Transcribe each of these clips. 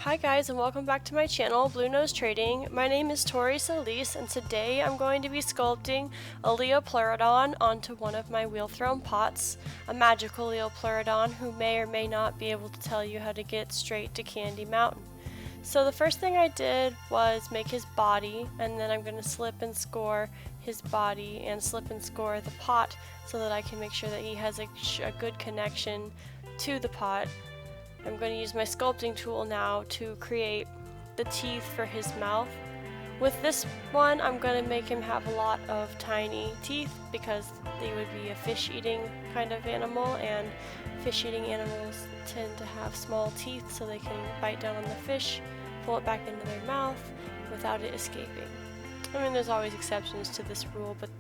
Hi guys, and welcome back to my channel, Blue Nose Trading. My name is Tori Solis, and today I'm going to be sculpting a Liopleurodon onto one of my wheel thrown pots, a magical Liopleurodon who may or may not be able to tell you how to get straight to Candy Mountain. So the first thing I did was make his body, and then I'm going to slip and score his body and slip and score the pot so that I can make sure that he has a good connection to the pot. I'm going to use my sculpting tool now to create the teeth for his mouth. With this one, I'm going to make him have a lot of tiny teeth because they would be a fish-eating kind of animal, and fish-eating animals tend to have small teeth so they can bite down on the fish, pull it back into their mouth without it escaping. I mean, there's always exceptions to this rule, but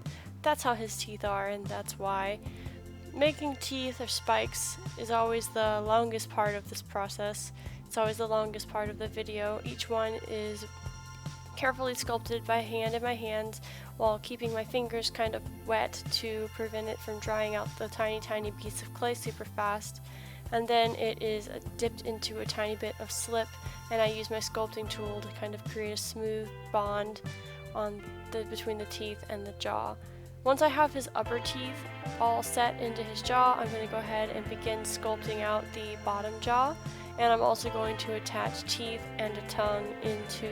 that's how his teeth are, and that's why. Making teeth or spikes is always the longest part of this process. It's always the longest part of the video. Each one is carefully sculpted by hand in my hands while keeping my fingers kind of wet to prevent it from drying out the tiny piece of clay super fast. And then it is dipped into a tiny bit of slip, and I use my sculpting tool to kind of create a smooth bond between the teeth and the jaw. Once I have his upper teeth all set into his jaw, I'm going to go ahead and begin sculpting out the bottom jaw, and I'm also going to attach teeth and a tongue into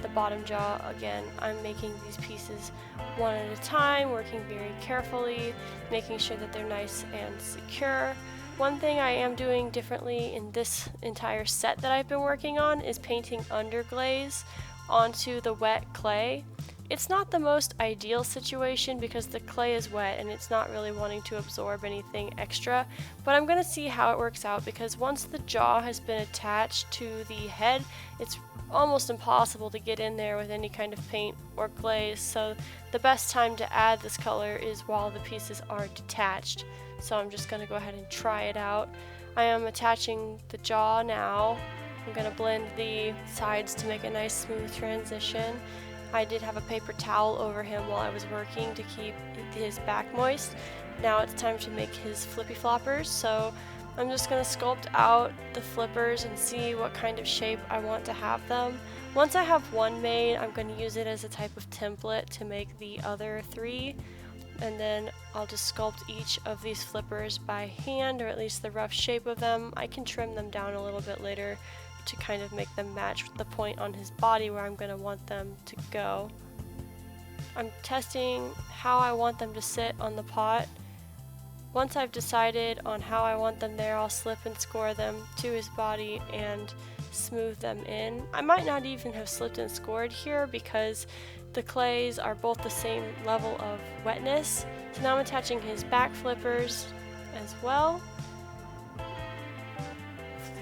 the bottom jaw. Again, I'm making these pieces one at a time, working very carefully, making sure that they're nice and secure. One thing I am doing differently in this entire set that I've been working on is painting underglaze onto the wet clay. It's not the most ideal situation because the clay is wet and it's not really wanting to absorb anything extra, but I'm going to see how it works out because once the jaw has been attached to the head, it's almost impossible to get in there with any kind of paint or glaze, so the best time to add this color is while the pieces are detached. So I'm just going to go ahead and try it out. I am attaching the jaw now. I'm going to blend the sides to make a nice smooth transition. I did have a paper towel over him while I was working to keep his back moist. Now it's time to make his flippy floppers, so I'm just going to sculpt out the flippers and see what kind of shape I want to have them. Once I have one made, I'm going to use it as a type of template to make the other three, and then I'll just sculpt each of these flippers by hand, or at least the rough shape of them. I can trim them down a little bit later to kind of make them match the point on his body where I'm going to want them to go. I'm testing how I want them to sit on the pot. Once I've decided on how I want them there, I'll slip and score them to his body and smooth them in. I might not even have slipped and scored here because the clays are both the same level of wetness. So now I'm attaching his back flippers as well.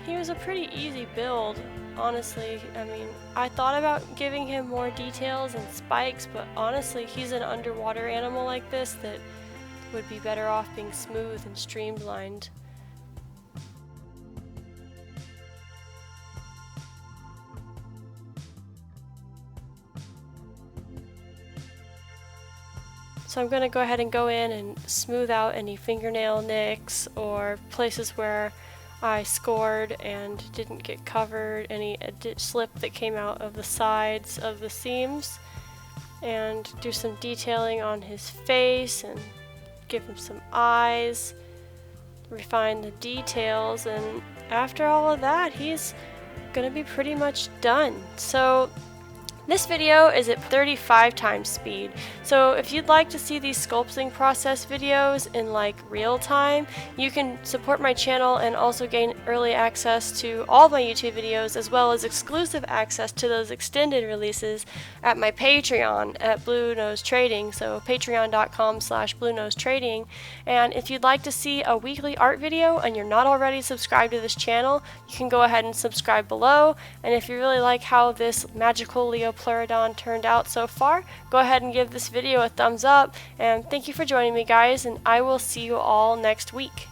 He was a pretty easy build, honestly. I mean, I thought about giving him more details and spikes, but honestly, he's an underwater animal like this that would be better off being smooth and streamlined. So I'm going to go ahead and go in and smooth out any fingernail nicks or places where I scored and didn't get covered, any slip that came out of the sides of the seams, and do some detailing on his face and give him some eyes, refine the details, and after all of that, he's gonna be pretty much done. So this video is at 35 times speed, so if you'd like to see these sculpting process videos in like real time, you can support my channel and also gain early access to all my YouTube videos as well as exclusive access to those extended releases at my Patreon at Blue Nose Trading, so patreon.com/BlueNoseTrading. And if you'd like to see a weekly art video and you're not already subscribed to this channel, you can go ahead and subscribe below. And if you really like how this magical Liopleurodon turned out so far, go ahead and give this video a thumbs up, and thank you for joining me, guys, and I will see you all next week.